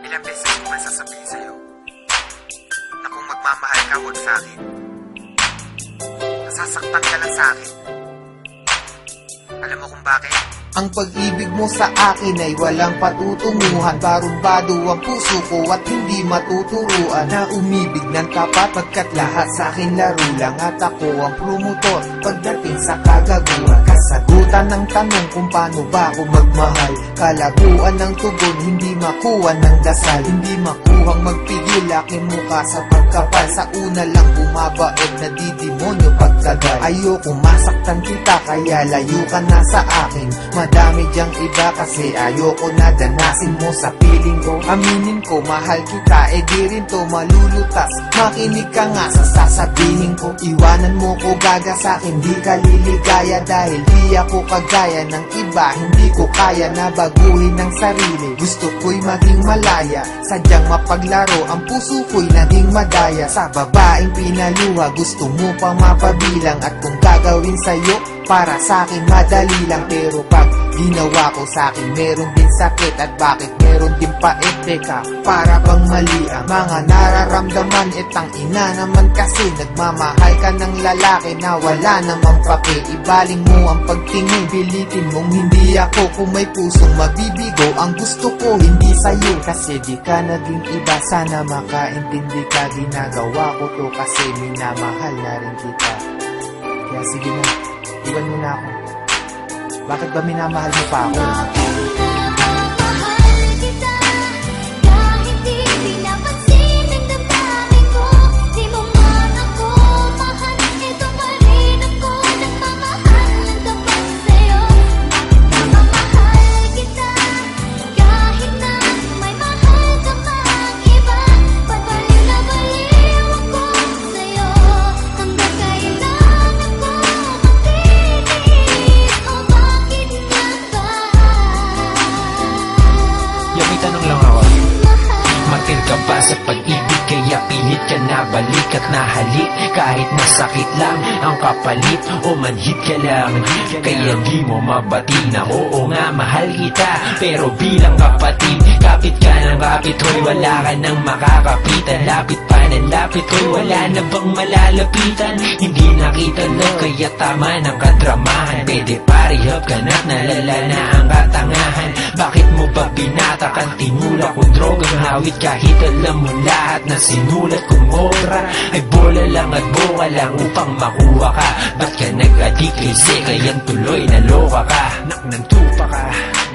Ilang beses ko man sasabihin sa'yo na kung magmamahal ka, huwag sa'kin. Nasasaktan ka lang sa'kin. Alam mo kung bakit? Ang pag-ibig mo sa akin ay walang patutunguhan. Barumbado ang puso ko at hindi matuturuan na umibig ng tapat, pagkat lahat sa akin laro lang. At ako ang promotor pagdating sa kagaguhan. Kasagutan ng tanong kung paano ba ako magmahal. Kalabuan ng tugon, hindi makuha ng dasal. Hindi makuhang magpigil aking mukha sa pagkapal. Sa una lang bumabait na didemonyo pagtagal. Ayoko masaktan kita kaya layo ka na sa akin. Madami diyang iba kasi ayoko na danasin mo sa piling ko. Aminin ko mahal kita, di rin to malulutas. Makinig ka nga sa sasabihin ko. Iwanan mo ko gaga sa'kin, di ka liligaya. Dahil di ako kagaya ng iba, hindi ko kaya na baguhin ng sarili. Gusto ko'y maging malaya, sadyang mapaglaro. Ang puso ko'y naging madaya sa babaeng pinaluha. Gusto mo pang mapabilang at kung gagawin sa'yo, para sa'kin madali lang. Pero pag ginawa ko sa'kin, meron din sakit. At bakit meron din pait? Teka, para bang mali ang mga nararamdaman? Etang ina naman kasi nagmamahal ka ng lalaki na wala namang pake. Ibaling mo ang pagtingin, pilitin mong hindi ako. Kung may pusong mabibigo, ang gusto ko hindi sa'yo. Kasi di ka naging iba, sana makaintindi ka. Ginagawa ko to kasi minamahal na rin kita. Kaya sige na, iwan mo na ako. Bakit ba minamahal mo pa ako? Matil ka ba sa pag-ibig kaya pilit ka na balik at nahalik? Kahit nasakit lang ang kapalit o manhid ka lang, kaya di mo mabati na oo nga mahal kita. Pero bilang kapatid, kapit ka ng kapit, hoy wala ka nang makakapitan. Lapit pa ng lapit, hoy wala na bang malalapitan? Hindi nakita lang kaya tama ng kadramahan. Pwede parihab ka na't nalala na ang katangahan. Bakit mo ba binatakan? Tinulak kong drogang hawit kahit alam mo lahat na sinulat kong obra ay bola lang at boka lang upang makuha ka. Ba't ka nag-adik kasi kaya't tuloy naloka ka? Nak ng tupa ka,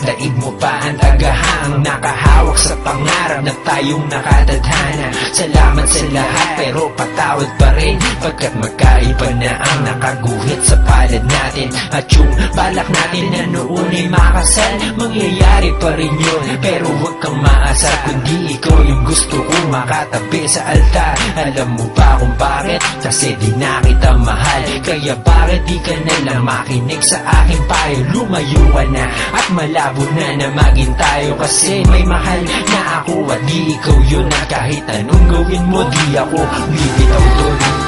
daig mo pa ang tagahang nakahawak sa pangarap na tayong nakatadhana. Salamat sa lahat pero patawad pa rin, pagkat magkaiba na ang nakaguhit sa palad natin. At yung balak natin na noon ay makasal, mangyayari pa rin yun. Pero huwag kang maasar kundi ikaw yung gusto kong makatabi sa altar. Alam mo ba kung bakit? Kasi di na kita mahal. Kaya bakit di ka na lang makinig sa aking payo? Lumayo ka na at malabo na na maging tayo. Kasi may mahal na ako at di ikaw yun. At kahit anong gawin mo di ako bibitaw doon.